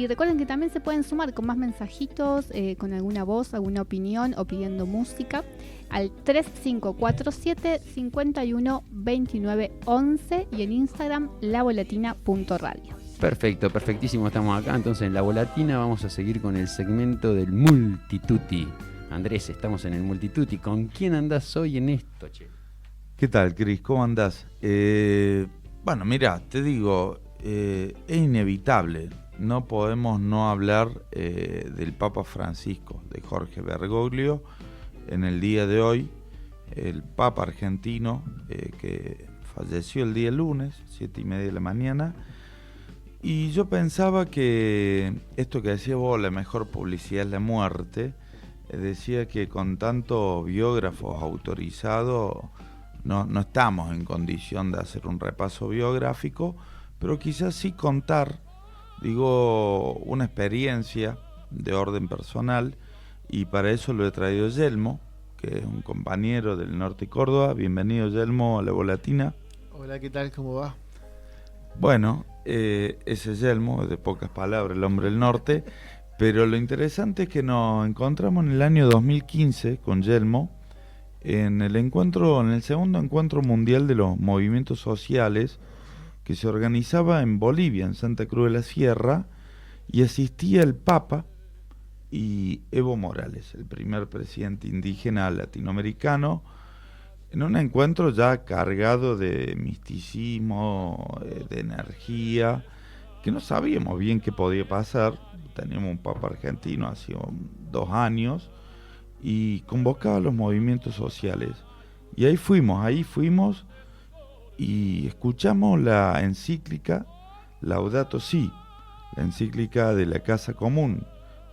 Y recuerden que también se pueden sumar con más mensajitos, con alguna voz, alguna opinión o pidiendo música al 3547 51 29 11 y en Instagram lavolatina.radio. Perfecto, perfectísimo, estamos acá. Entonces en La Volatina vamos a seguir con el segmento del Multituti. Andrés, estamos en el Multituti. ¿Con quién andás hoy en esto, che? ¿Qué tal, Cris? ¿Cómo andás? Bueno, mira, te digo, es inevitable. No podemos no hablar del Papa Francisco, de Jorge Bergoglio, en el día de hoy. El Papa argentino que falleció el día lunes, 7:30 de la mañana. Y yo pensaba que esto que decía vos, la mejor publicidad es la muerte, decía que con tantos biógrafos autorizados no estamos en condición de hacer un repaso biográfico, pero quizás sí contar, una experiencia de orden personal, y para eso lo he traído Yelmo, que es un compañero del norte de Córdoba. Bienvenido, Yelmo, a La Volatina. Hola, ¿qué tal? ¿Cómo va? Bueno, ese Yelmo es de pocas palabras, el hombre del norte, pero lo interesante es que nos encontramos en el año 2015 con Yelmo en el segundo encuentro mundial de los movimientos sociales que se organizaba en Bolivia, en Santa Cruz de la Sierra, y asistía el Papa y Evo Morales, el primer presidente indígena latinoamericano, en un encuentro ya cargado de misticismo, de energía, que no sabíamos bien qué podía pasar. Teníamos un Papa argentino hace 2 años y convocaba a los movimientos sociales. Y ahí fuimos y escuchamos la encíclica Laudato Si, la encíclica de la Casa Común,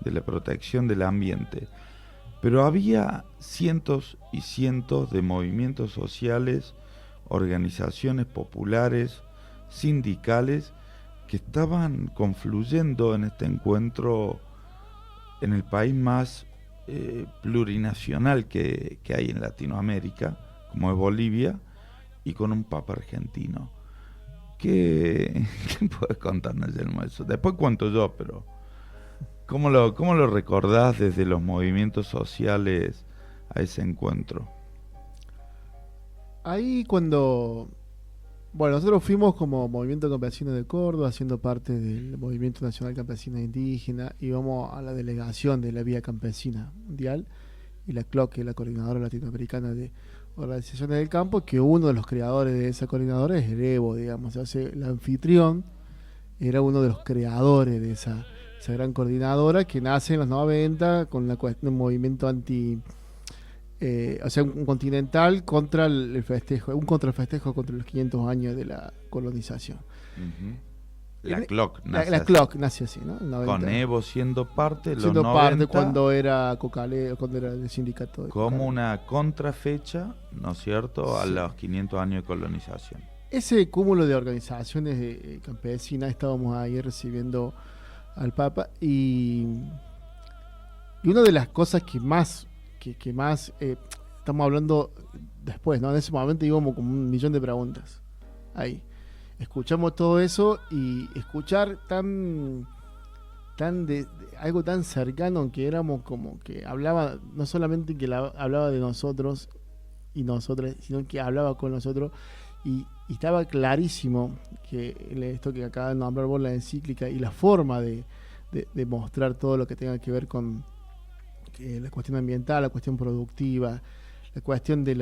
de la protección del ambiente. Pero había cientos y cientos de movimientos sociales, organizaciones populares, sindicales, que estaban confluyendo en este encuentro en el país más plurinacional que hay en Latinoamérica, como es Bolivia, y con un Papa argentino. ¿Qué puedes contarnos, Yelmo, eso? Después cuento yo, pero ¿cómo lo recordás desde los movimientos sociales a ese encuentro? Ahí bueno, nosotros fuimos como Movimiento Campesino de Córdoba, haciendo parte del Movimiento Nacional Campesino Indígena, íbamos a la delegación de la Vía Campesina Mundial y la CLOC, que es la Coordinadora Latinoamericana de Organizaciones del Campo, que uno de los creadores de esa coordinadora es el Evo, digamos. O sea, el anfitrión era uno de los creadores de esa gran coordinadora que nace en los 90 con la cuestión de un movimiento un continental contra el festejo, un contrafestejo contra los 500 años de la colonización. Uh-huh. La CLOC nace la CLOC nace así, ¿no? Con Evo siendo parte, siendo parte cuando era Cocale, cuando era el sindicato. Como una contrafecha, ¿no es cierto?, a los 500 años de colonización. Ese cúmulo de organizaciones campesinas, estábamos ahí recibiendo al Papa, y una de las cosas que más estamos hablando después, ¿no? En ese momento íbamos como 1.000.000 de preguntas ahí. Escuchamos todo eso, y escuchar algo tan cercano, que éramos como que hablaba, no solamente que hablaba de nosotros y nosotras, sino que hablaba con nosotros, y estaba clarísimo que esto que acaba de nombrar vos, la encíclica, y la forma de mostrar todo lo que tenga que ver con la cuestión ambiental, la cuestión productiva, la cuestión de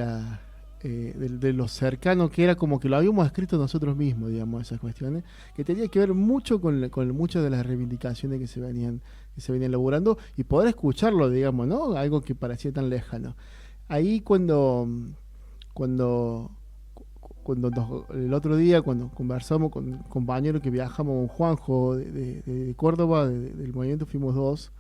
lo cercano, que era como que lo habíamos escrito nosotros mismos, digamos, esas cuestiones, que tenía que ver mucho con muchas de las reivindicaciones que se venían elaborando, y poder escucharlo, digamos, ¿no? Algo que parecía tan lejano. Ahí cuando el otro día, cuando conversamos con un compañero que viajamos, con Juanjo de Córdoba, del movimiento, fuimos 2,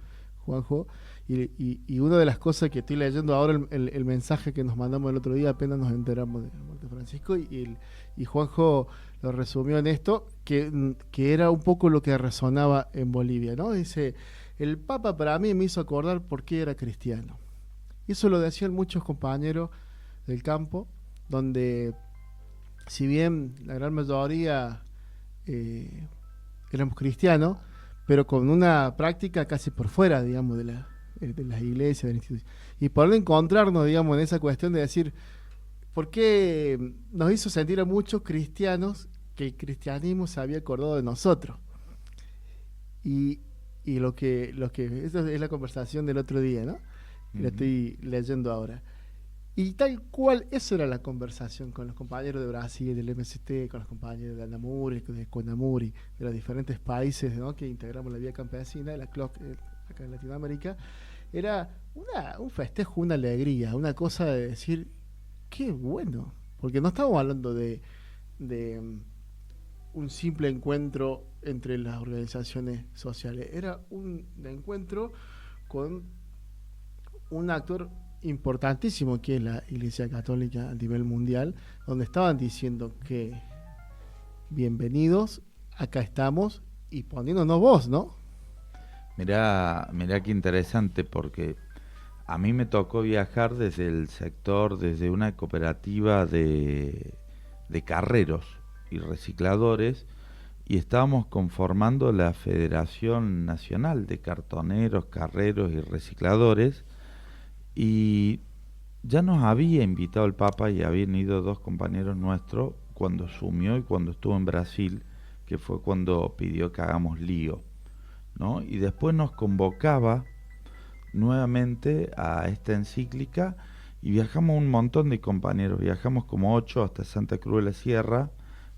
Juanjo, y una de las cosas que estoy leyendo ahora, el mensaje que nos mandamos el otro día, apenas nos enteramos de la muerte de Francisco, y Juanjo lo resumió en esto, que era un poco lo que resonaba en Bolivia, ¿no? Dice: el Papa para mí me hizo acordar por qué era cristiano. Y eso lo decían muchos compañeros del campo, donde, si bien la gran mayoría éramos cristianos, pero con una práctica casi por fuera, digamos, de las iglesias, de la institución. Y poder encontrarnos, digamos, en esa cuestión de decir, ¿por qué nos hizo sentir a muchos cristianos que el cristianismo se había acordado de nosotros? Y lo que esa es la conversación del otro día, ¿no? Uh-huh. La estoy leyendo ahora. Y tal cual, eso era la conversación con los compañeros de Brasil, del MST, con los compañeros de Anamuri, de Conamuri, de los diferentes países, ¿no?, que integramos la Vía Campesina, la CLOC, acá en Latinoamérica. Era un festejo, una alegría, una cosa de decir, qué bueno, porque no estamos hablando de un simple encuentro entre las organizaciones sociales, era un encuentro con un actor importantísimo que es la Iglesia Católica a nivel mundial, donde estaban diciendo que bienvenidos, acá estamos, y poniéndonos voz, ¿no? Mirá qué interesante, porque a mí me tocó viajar desde el sector, desde una cooperativa de carreros y recicladores, y estábamos conformando la Federación Nacional de Cartoneros, Carreros y Recicladores, y ya nos había invitado el Papa y habían ido 2 compañeros nuestros cuando asumió y cuando estuvo en Brasil, que fue cuando pidió que hagamos lío, ¿no? Y después nos convocaba nuevamente a esta encíclica y viajamos un montón de compañeros, viajamos como 8 hasta Santa Cruz de la Sierra,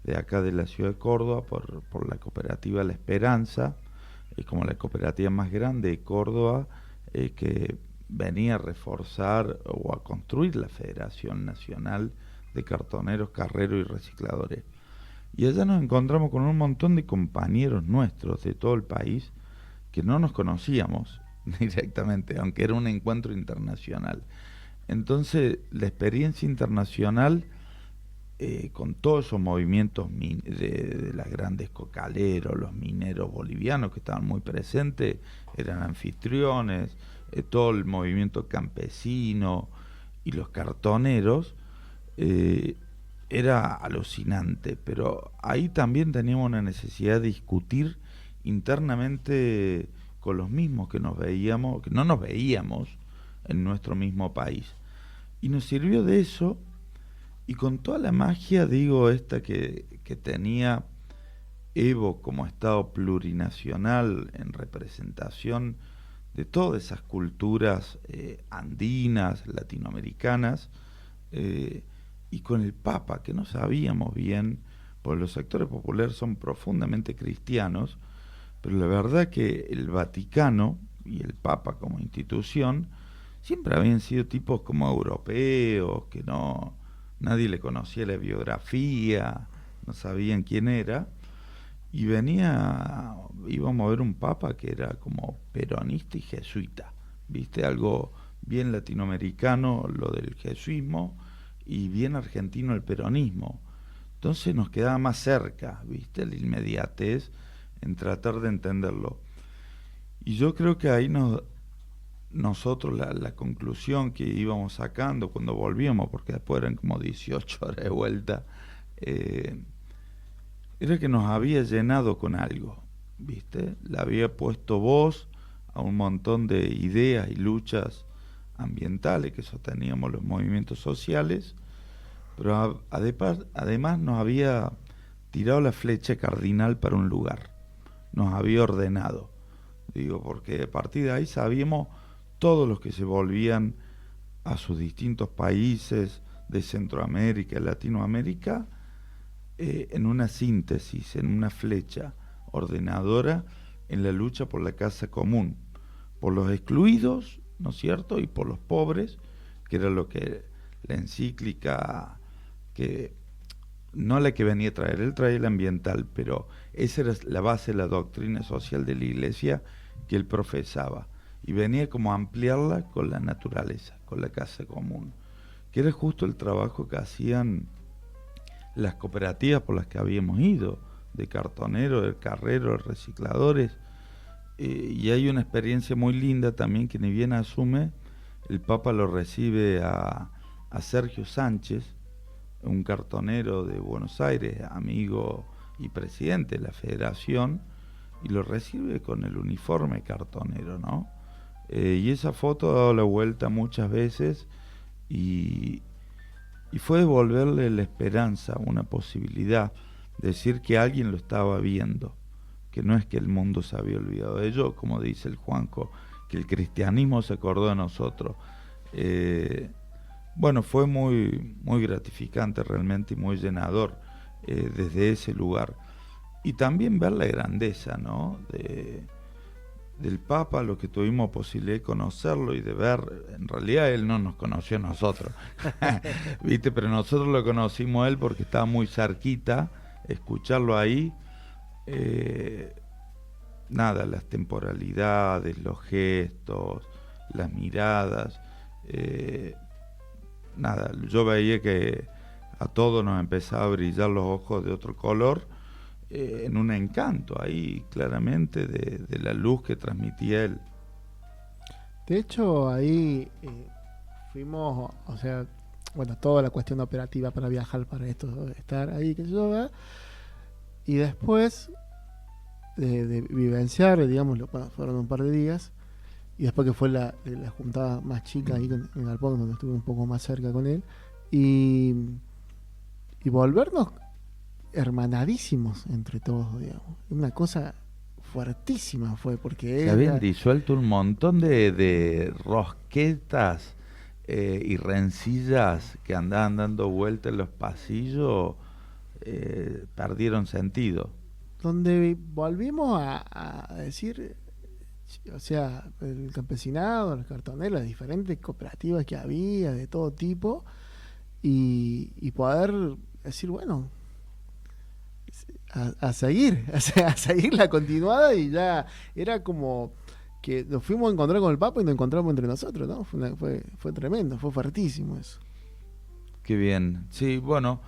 de acá de la ciudad de Córdoba, por la cooperativa La Esperanza, como la cooperativa más grande de Córdoba, que venía a reforzar o a construir la Federación Nacional de Cartoneros, Carreros y Recicladores. Y allá nos encontramos con un montón de compañeros nuestros de todo el país que no nos conocíamos directamente, aunque era un encuentro internacional. Entonces, la experiencia internacional, con todos esos movimientos de las grandes cocaleros, los mineros bolivianos que estaban muy presentes, eran anfitriones, todo el movimiento campesino y los cartoneros, era alucinante, pero ahí también teníamos una necesidad de discutir internamente con los mismos que no nos veíamos en nuestro mismo país. Y nos sirvió de eso, y con toda la magia, esta que tenía Evo como Estado plurinacional en representación de todas esas culturas andinas, latinoamericanas, y con el Papa, que no sabíamos bien, porque los sectores populares son profundamente cristianos, pero la verdad que el Vaticano y el Papa como institución siempre habían sido tipos como europeos, que nadie le conocía la biografía, no sabían quién era, y íbamos a ver un Papa que era como peronista y jesuita, ¿viste? Algo bien latinoamericano lo del jesuismo y bien argentino el peronismo. Entonces nos quedaba más cerca, ¿viste? La inmediatez en tratar de entenderlo. Y yo creo que ahí nosotros la conclusión que íbamos sacando cuando volvíamos, porque después eran como 18 horas de vuelta, era que nos había llenado con algo, ¿viste? Le había puesto voz a un montón de ideas y luchas ambientales que sosteníamos los movimientos sociales, pero además nos había tirado la flecha cardinal para un lugar, nos había ordenado, porque a partir de ahí sabíamos todos los que se volvían a sus distintos países de Centroamérica y Latinoamérica, en una síntesis, en una flecha ordenadora en la lucha por la casa común, por los excluidos, ¿no es cierto?, y por los pobres, que era lo que la encíclica, que no la que venía a traer, él traía la ambiental, pero esa era la base de la doctrina social de la Iglesia que él profesaba, y venía como a ampliarla con la naturaleza, con la casa común, que era justo el trabajo que hacían las cooperativas por las que habíamos ido, de cartoneros, de carreros, de recicladores, y hay una experiencia muy linda también que ni bien asume, el Papa lo recibe a Sergio Sánchez, un cartonero de Buenos Aires, amigo y presidente de la Federación, y lo recibe con el uniforme cartonero, ¿no? Y esa foto ha dado la vuelta muchas veces y fue devolverle la esperanza, una posibilidad, decir que alguien lo estaba viendo, que no es que el mundo se había olvidado de ello, como dice el Juanjo, que el cristianismo se acordó de nosotros. Bueno, fue muy, muy gratificante realmente y muy llenador desde ese lugar. Y también ver la grandeza, ¿no? Del Papa, lo que tuvimos posibilidad de conocerlo y de ver, en realidad él no nos conoció a nosotros, ¿viste? Pero nosotros lo conocimos a él porque estaba muy cerquita, escucharlo ahí, nada, las temporalidades, los gestos, las miradas, nada, yo veía que a todos nos empezaba a brillar los ojos de otro color, en un encanto ahí claramente de la luz que transmitía él. De hecho, ahí fuimos, o sea, bueno, toda la cuestión operativa para viajar para esto, estar ahí, que yo vea, y después de vivenciar, digamos, fueron un par de días, y después que fue la juntada más chica ahí en Galpón, donde estuve un poco más cerca con él, y volvernos hermanadísimos entre todos, digamos. Una cosa fuertísima fue, porque se habían disuelto un montón de rosquetas y rencillas que andaban dando vueltas en los pasillos, perdieron sentido. Donde volvimos a decir, o sea, el campesinado, los cartoneros, las diferentes cooperativas que había de todo tipo, y poder decir, bueno, a seguir, a seguir la continuada, y ya era como que nos fuimos a encontrar con el Papa y nos encontramos entre nosotros, ¿no? Fue tremendo, fue fuertísimo eso. Qué bien. Sí, bueno,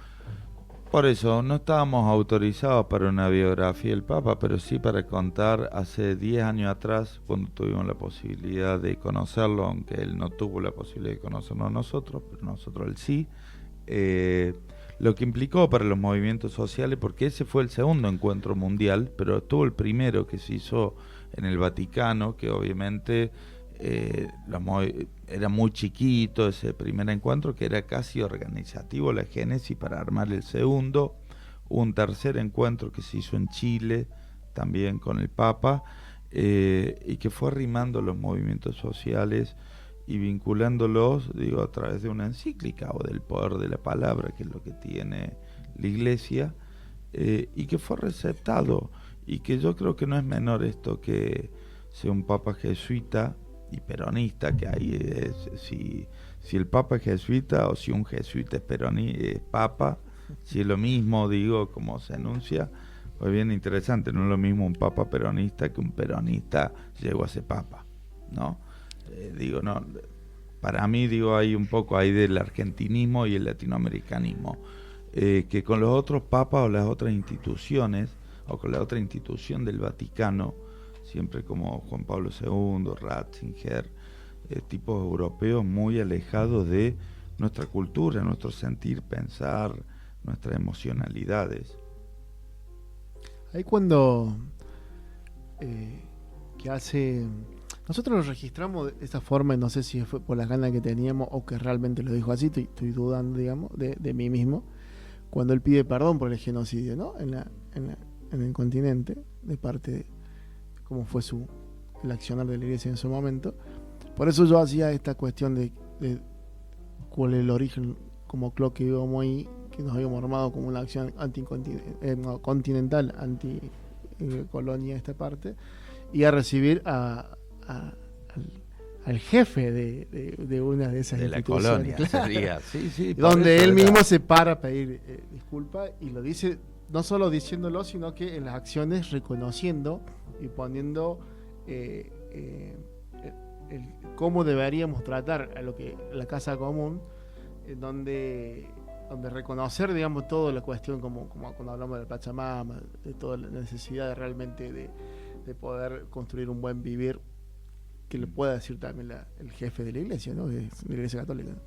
por eso no estábamos autorizados para una biografía del Papa, pero sí para contar hace 10 años atrás, cuando tuvimos la posibilidad de conocerlo, aunque él no tuvo la posibilidad de conocernos a nosotros, pero nosotros él sí, lo que implicó para los movimientos sociales, porque ese fue el segundo encuentro mundial, pero estuvo el primero que se hizo en el Vaticano, que obviamente era muy chiquito ese primer encuentro, que era casi organizativo la génesis para armar el segundo. Hubo un tercer encuentro que se hizo en Chile, también con el Papa, y que fue arrimando los movimientos sociales y vinculándolos, digo, a través de una encíclica o del poder de la palabra, que es lo que tiene la Iglesia, y que fue receptado, y que yo creo que no es menor esto que sea un Papa jesuita y peronista, que ahí es, si el Papa es jesuita o si un jesuita es Papa, si es lo mismo, digo, como se anuncia, pues bien interesante, no es lo mismo un Papa peronista que un peronista llegó a ser Papa, ¿no? Digo, no, para mí, digo, hay un poco ahí del argentinismo y el latinoamericanismo, que con los otros papas o las otras instituciones, o con la otra institución del Vaticano, siempre como Juan Pablo II, Ratzinger, tipos europeos muy alejados de nuestra cultura, nuestro sentir, pensar, nuestras emocionalidades. Ahí cuando que hace... Nosotros lo registramos de esa forma, no sé si fue por las ganas que teníamos o que realmente lo dijo así, estoy dudando, digamos, de mí mismo, cuando él pide perdón por el genocidio, ¿no? En el continente, de parte de cómo fue el accionar de la Iglesia en su momento. Por eso yo hacía esta cuestión de cuál es el origen, como creo que íbamos ahí, que nos habíamos armado como una acción continental, anti-colonia esta parte, y a recibir al jefe de una de esas de la instituciones, colonia, claro, sería. Sí, donde él mismo se para a pedir disculpas, y lo dice no solo diciéndolo, sino que en las acciones reconociendo y poniendo cómo deberíamos tratar a lo que la casa común, donde reconocer, digamos, toda la cuestión, como cuando hablamos de la Pachamama, de toda la necesidad de realmente de poder construir un buen vivir, que le pueda decir también el jefe de la iglesia, ¿no? De la Iglesia Católica, ¿no?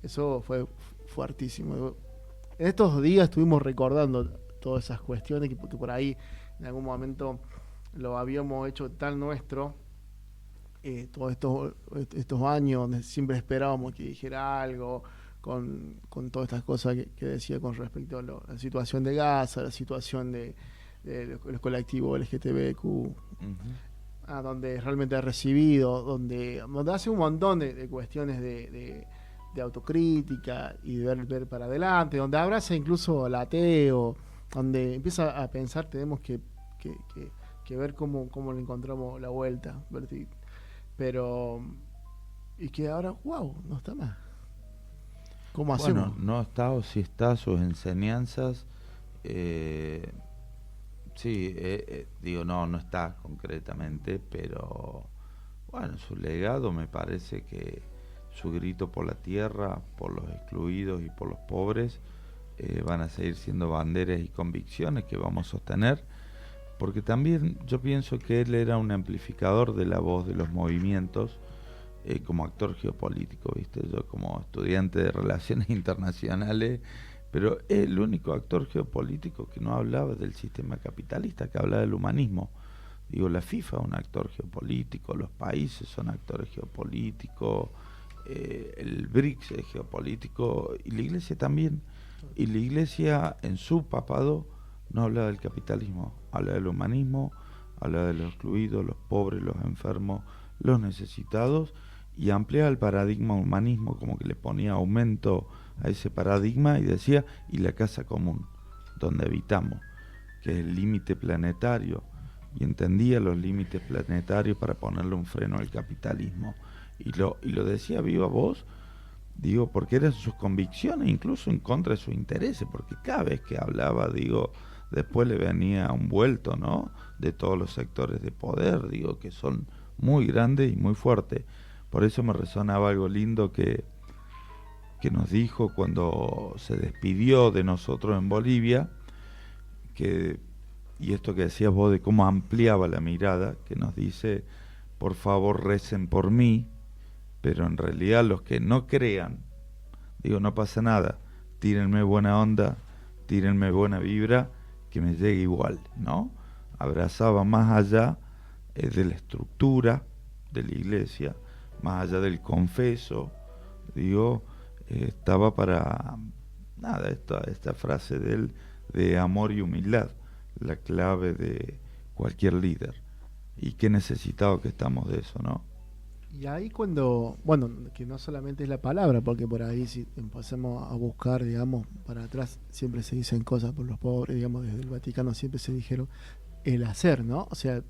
Eso fue fuertísimo. En estos días estuvimos recordando todas esas cuestiones que por ahí en algún momento lo habíamos hecho tan nuestro todos estos años, donde siempre esperábamos que dijera algo, con todas estas cosas que decía con respecto a la situación de Gaza, la situación de los colectivos LGTBQ, donde realmente ha recibido, donde hace un montón de cuestiones de autocrítica y de ver para adelante, donde abraza incluso al ateo, donde empieza a pensar, tenemos que ver cómo le encontramos la vuelta, pero y que ahora, wow, no está más. ¿Cómo hacemos? Bueno, no está, o sí está, sus enseñanzas, sí, digo, no está concretamente, pero bueno, su legado me parece que su grito por la tierra, por los excluidos y por los pobres, van a seguir siendo banderas y convicciones que vamos a sostener, porque también yo pienso que él era un amplificador de la voz de los movimientos, como actor geopolítico, ¿viste? Yo como estudiante de Relaciones Internacionales, pero es el único actor geopolítico que no hablaba del sistema capitalista, que hablaba del humanismo. Digo, la FIFA es un actor geopolítico, los países son actores geopolíticos, el BRICS es geopolítico, y la Iglesia también. Y la Iglesia en su papado no habla del capitalismo, habla del humanismo, habla de los excluidos, los pobres, los enfermos, los necesitados, y amplía el paradigma humanismo, como que le ponía aumento a ese paradigma y decía, y la casa común, donde habitamos, que es el límite planetario, y entendía los límites planetarios para ponerle un freno al capitalismo. Y lo decía viva voz, digo, porque eran sus convicciones, incluso en contra de sus intereses, porque cada vez que hablaba, digo, después le venía un vuelto, ¿no?, de todos los sectores de poder, digo, que son muy grandes y muy fuertes. Por eso me resonaba algo lindo que nos dijo cuando se despidió de nosotros en Bolivia, y esto que decías vos de cómo ampliaba la mirada, que nos dice, por favor recen por mí, pero en realidad los que no crean, digo, no pasa nada, tírenme buena onda, tírenme buena vibra, que me llegue igual, ¿no? Abrazaba más allá de la estructura de la iglesia, más allá del confeso, digo, estaba para nada, esta frase de él, de amor y humildad, la clave de cualquier líder. Y qué necesitado que estamos de eso, ¿no? Y ahí cuando, bueno, que no solamente es la palabra, porque por ahí si empezamos a buscar, digamos, para atrás siempre se dicen cosas por los pobres, digamos, desde el Vaticano siempre se dijeron el hacer, ¿no? O sea,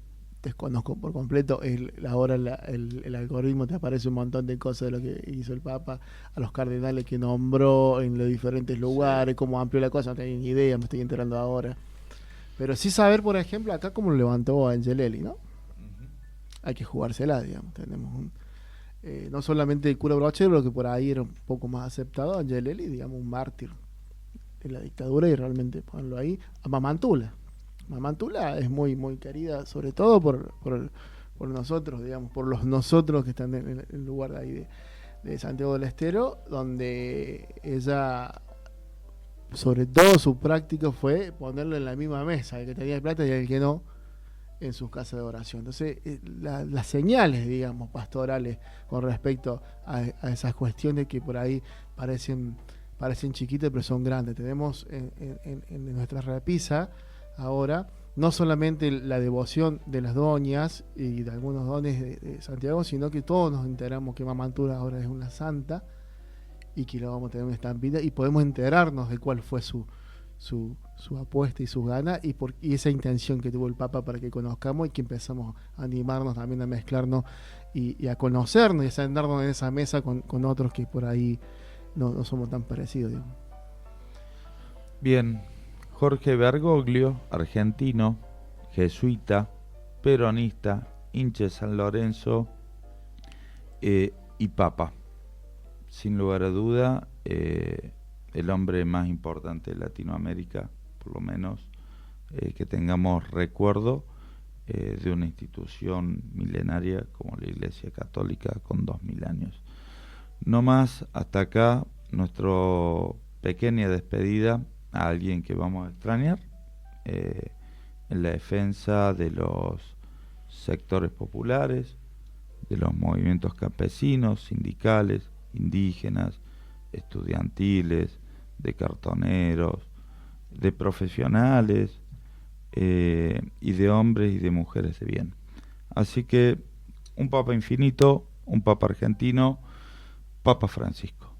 desconozco por completo, ahora el algoritmo te aparece un montón de cosas de lo que hizo el Papa, a los cardenales que nombró en los diferentes lugares, cómo amplió la cosa, no tenía ni idea, me estoy enterando ahora. Pero sí saber, por ejemplo, acá cómo lo levantó a Angelelli, ¿no? Hay que jugársela, digamos. Tenemos no solamente el cura Brochero, que por ahí era un poco más aceptado, Angelelli, digamos, un mártir en la dictadura, y realmente ponerlo ahí. A Mamantula. Mamantula es muy, muy querida, sobre todo por nosotros, digamos, por los nosotros que están en el lugar de ahí de Santiago del Estero, donde ella, sobre todo su práctica fue ponerlo en la misma mesa, el que tenía plata y el que no, en sus casas de oración. Entonces, las señales, digamos, pastorales con respecto a esas cuestiones que por ahí parecen chiquitas, pero son grandes. Tenemos en nuestra repisa ahora no solamente la devoción de las doñas y de algunos dones de Santiago, sino que todos nos enteramos que Mamantula ahora es una santa y que lo vamos a tener una estampita y podemos enterarnos de cuál fue su apuesta y sus ganas y esa intención que tuvo el Papa para que conozcamos y que empezamos a animarnos también a mezclarnos y a conocernos y a sentarnos en esa mesa con otros que por ahí no somos tan parecidos, digamos. Bien, Jorge Bergoglio, argentino, jesuita, peronista, hincha de San Lorenzo y Papa. Sin lugar a duda, el hombre más importante de Latinoamérica, por lo menos que tengamos recuerdo de una institución milenaria como la Iglesia Católica con 2000 años. No más, hasta acá nuestra pequeña despedida a alguien que vamos a extrañar en la defensa de los sectores populares, de los movimientos campesinos, sindicales, indígenas, estudiantiles, de cartoneros, de profesionales, y de hombres y de mujeres de bien. Así que un Papa infinito, un Papa argentino, Papa Francisco.